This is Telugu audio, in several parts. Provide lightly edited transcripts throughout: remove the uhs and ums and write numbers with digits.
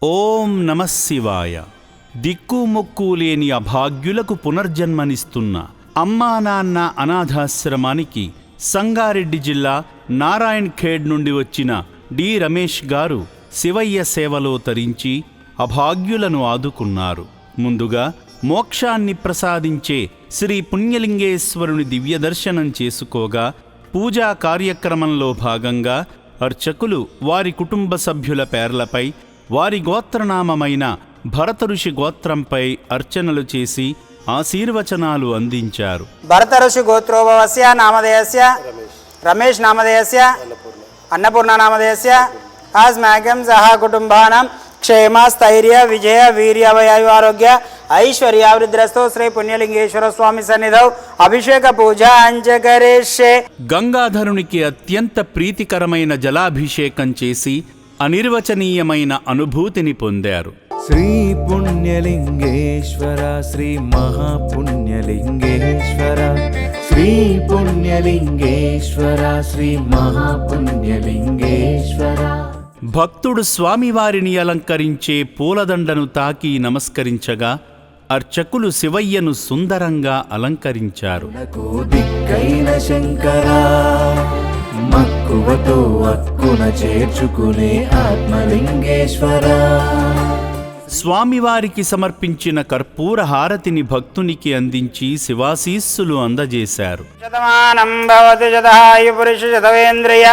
ఓం నమః శివాయ. దిక్కుమొక్కు లేని అభాగ్యులకు పునర్జన్మనిస్తున్న అమ్మా నాన్న అనాథాశ్రమానికి సంగారెడ్డి జిల్లా నారాయణ్ ఖేడ్ నుండి వచ్చిన డి రమేష్ గారు శివయ్య సేవలో తరించి అభాగ్యులను ఆదుకున్నారు. ముందుగా మోక్షాన్ని ప్రసాదించే శ్రీ పుణ్యలింగేశ్వరుని దివ్యదర్శనం చేసుకోగా పూజా కార్యక్రమంలో భాగంగా అర్చకులు వారి కుటుంబ సభ్యుల పేర్లపై వారి గోత్రనామమైన భరత ఋషి గోత్రంపై అర్చనలు చేసి ఆశీర్వచనాలు అందించారు. భరత ఋషి గోత్రోభవస్య నామధేయస్య రమేష్ నామధేయస్య అన్నపూర్ణ నామధేయస్య ఆస్మాకం సహ కుటుంబానాం క్షేమ స్థైర్య విజయ వీర్య వయాయు ఆరోగ్య ఐశ్వర్యావృద్ధిరస్తో శ్రీ పుణ్యలింగేశ్వర స్వామి సన్నిధౌ అభిషేక పూజ అంచకరేషే. గంగాధరునికి అత్యంత ప్రీతికరమైన జలాభిషేకం చేసి అనిర్వచనీయమైన అనుభూతిని పొందారు. శ్రీ పుణ్యలింగేశ్వర శ్రీ మహాపుణ్యలింగేశ్వర శ్రీ పుణ్యలింగేశ్వర శ్రీ మహాపుణ్యలింగేశ్వర. భక్తుడు స్వామివారిని అలంకరించే పూలదండను తాకి నమస్కరించగా అర్చకులు శివయ్యను సుందరంగా అలంకరించారు. దిక్కైన శంకరా మక్కువతో అక్కున చేర్చుకునే ఆత్మలింగేశ్వర. స్వామివారికి సమర్పించిన కర్పూర హారతిని భక్తునికి అందించి శివాశీస్సులు అందజేశారు. శతమానం భవతి శతాయు పురుష శతవేంద్రియ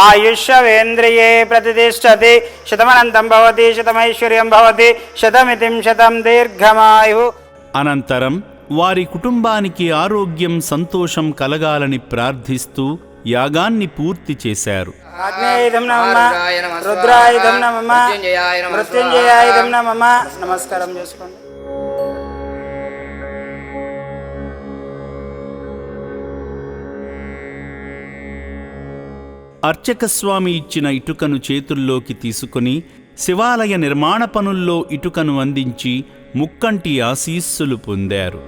ఆయుష్యేంద్రియే ప్రతిష్టతి శతమనంతం భవతి శతమైశ్వర్యం భవతి శతమితిం శతం దీర్ఘమాయు. అనంతరం వారి కుటుంబానికి ఆరోగ్యం సంతోషం కలగాలని ప్రార్థిస్తూ యాగాన్ని పూర్తి చేశారు. ఆగ్నేయుధం నమః రుద్రాయుధం నమః మృత్యుంజయాయుధం నమః. నమస్కారం చేసుకోండి. అర్చక స్వామి ఇచ్చిన ఇటుకను చేతుల్లోకి తీసుకుని శివాలయ నిర్మాణ పనుల్లో ఇటుకను అందించి ముక్కంటి ఆశీస్సులు పొందారు.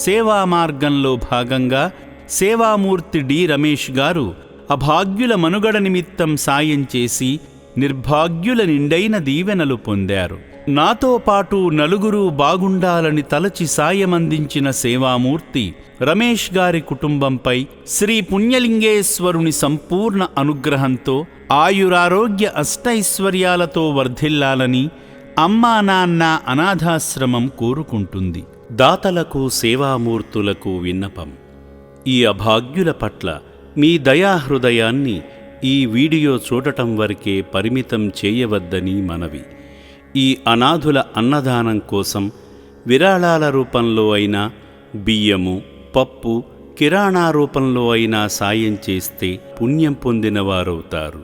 సేవా మార్గంలో భాగంగా సేవామూర్తి డి రమేష్ గారు అభాగ్యుల మనుగడ నిమిత్తం సాయం చేసి నిర్భాగ్యుల నిండైన దీవెనలు పొందారు. నాతో పాటు నలుగురు బాగుండాలని తలచి సాయమందించిన సేవామూర్తి రమేష్ గారి కుటుంబంపై శ్రీ పుణ్యలింగేశ్వరుని సంపూర్ణ అనుగ్రహంతో ఆయురారోగ్య అష్టైశ్వర్యాలతో వర్ధిల్లాలని అమ్మా నాన్న అనాథాశ్రమం కోరుకుంటుంది. దాతలకు సేవామూర్తులకు విన్నపం: ఈ అభాగ్యుల పట్ల మీ దయాహృదయాన్ని ఈ వీడియో చూడటం వరకే పరిమితం చేయవద్దని మనవి. ఈ అనాథుల అన్నదానం కోసం విరాళాల రూపంలో అయినా, బియ్యము, పప్పు, కిరాణా రూపంలో అయినా సాయం చేస్తే పుణ్యం పొందినవారవుతారు.